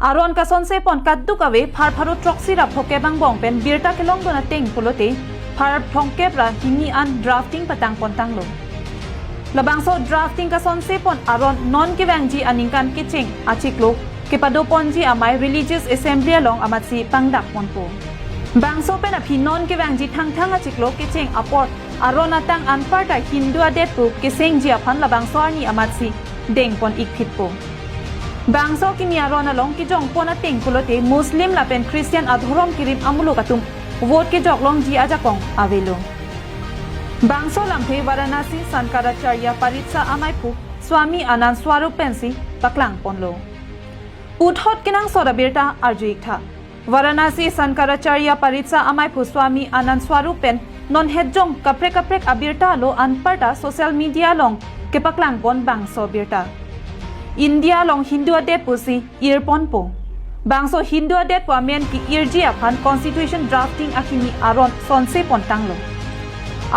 Aron kason se pon kaddu kawe phar pharo troxy ra phoke bang bong pen birta kelong dona teng polote phar phongke pra hini an drafting patang pontang lo labang so drafting kason se pon aron non ke wangji aningkan kiching achiklo ke pado ponji amai religious assembly along amatsi pangdak ponpo bangso pen aphi non ke wangji thang thang achiklo kiching aport aron atang anpar da hindu adet pu kiseng ji aphan labang so ani amatsi deng pon ikphitpo Bangso kini aron along ki jong pona teng pulote Muslim lapen Christian adhorom kirim amulo katum vote ke joklong ji ajakong avelo Bangso lampe Varanasi Sankaracharya Paritsa Amaipu Swami Anand Swarup pensi paklang ponlo Uthot kinang soda birta arjuik tha Varanasi Sankaracharya Paritsa Amaipu Swami Anand Swarup pen non hedjong kaprek abirta lo anparta social media long ke paklang pon bangso birta India long Hindu adet pusi earpon po. Bangso Hindu adet po amen ki irji aphan constitution drafting akimi aron sonse pontang lo.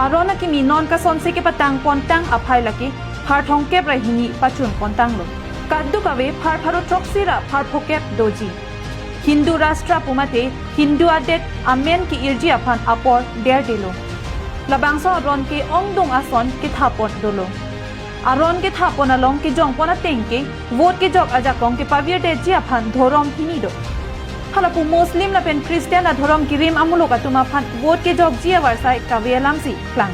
Aron akimi non ka sonse ke patang pontang aphai laki phar thongke prahini pachun pontang lo. Kaddu kawe phar pharo troxira phar phokep doji. Hindu rashtra pumate Hindu adet amen ki irji aphan apor der delo. Labangso aron ke ongdong ason ke thapon dolo. Aron ke thapona long ke jong pona tengke vote ke jok ajakong ke pavir de ji aphan thorom hinido halapu muslim la pen christian a thorom kirim amulo katuma phan vote ke jok ji awarsai kavelam si klang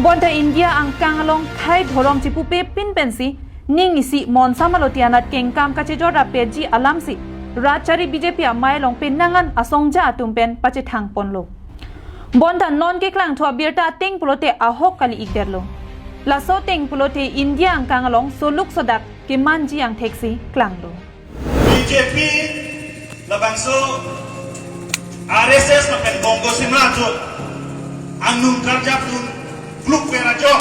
bonta india angkang along khai thorom chipu pe pin pensi ning isi mon samalotianat kengkam kache jora pe ji alam si rachari bjp amai long pen nangan asongja atum pen pache thang ponlo bonta non ke klang thwa birta teng pulote ahok kali ikderlo Laso teng pulote India angkang along soluk sodak ke manji ang teksi klanglo. BJP labangso RSS na pen bongo simrajo anung karja tun kluk perajo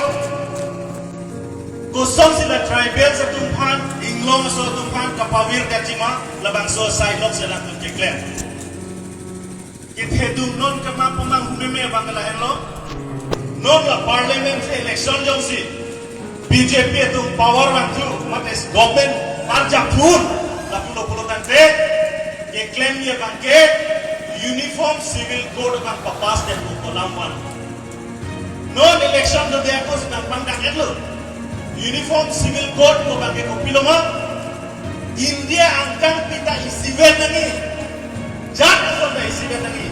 kosong sila tribal sa tumpan inglong so tumpan kapawir kachima labangso sailok sila tun keklen kithedum non kama pamang humeme bangalahen lo non la parliament election jongsi BJP tu power bantu mates government parja pun la pulo tante ye claim ye bangke uniform civil code bang papas den kolamwan non election do dia ko nang pangdak elo uniform civil code ko bangke ko piloma India angkang pita isiben nani jak ko ta isiben nani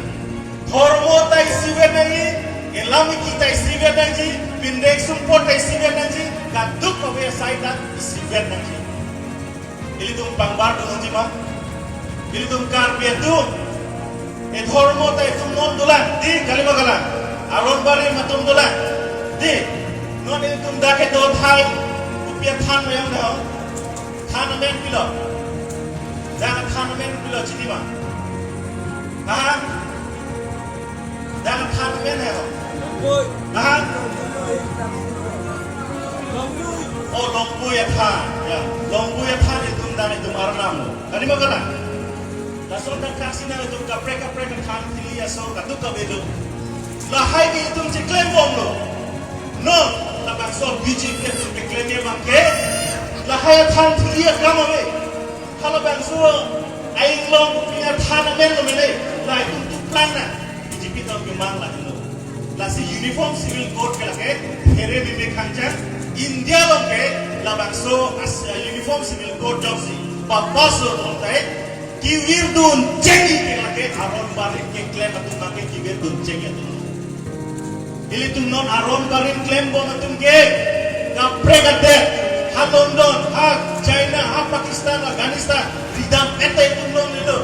dharmo ta isiben nani Elami kita isiben nanti, pindek sumpot isiben nanti, kaduk kawe saita isiben nanti. Ili tum pangbar tu nanti mah, ili tum karpet tu, dhormo ta tum non dolan, di kali magalan, aron bari matum dolan, di non ili tum dake do thai, upia than mayang dah, than amen pilo, jangan than amen pilo citi mah, jangan than amen heo. Oh longpu ya than, ya longpu ya than itu dari itu maranam. Kali mana? Dasar dan kasihnya itu kaprek than pilih ya so katu kabedu. Lahai itu ciklem bom lo. No, labang so BJP itu ciklemnya bangke. Lahai than pilih ya kamu be. Kalau bang so aing long punya than amen lo mele. Lah itu tukang na. BJP itu memang lah itu. Lasi uniform civil code ke lage here bibe kanjang India loke labangso as uniform civil code jobsi papaso dontai ki wirdun cengi ke lage aron barin ke claim atum make ki wirdun cengi atum ili tum non aron barin claim bon atum ke kapregate ha London ha China ha Pakistan Afghanistan ridam ete tum non lelo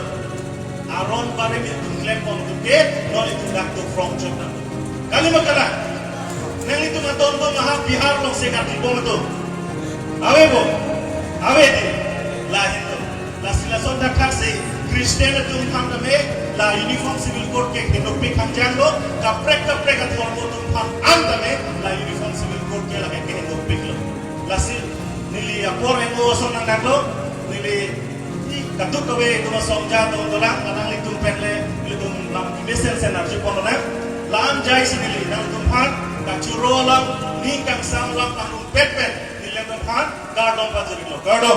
aron barin itu claim bon atum ke non itu dakto from China Kali makala, nang itu matonton maha Bihar long sekat ibu itu, awe bo, awe di, lah itu, lah sila sonda taksi, Kristen itu umpam kami, lah uniform civil code ke hinopi kanjang lo, kaprek atau orang umpam am kami, lah uniform civil code ke lagi ke hinopi lo, lah si nili apor yang lo sonang nanglo, nili katuk kawe itu masong jatuh dolang, kadang itu penle, itu lam kimisen senar jepon orang. Lam jai sinili nang tumpan kacuro lam ni kang sam lam anung pet ni lem tumpan gardong pajari lo gardo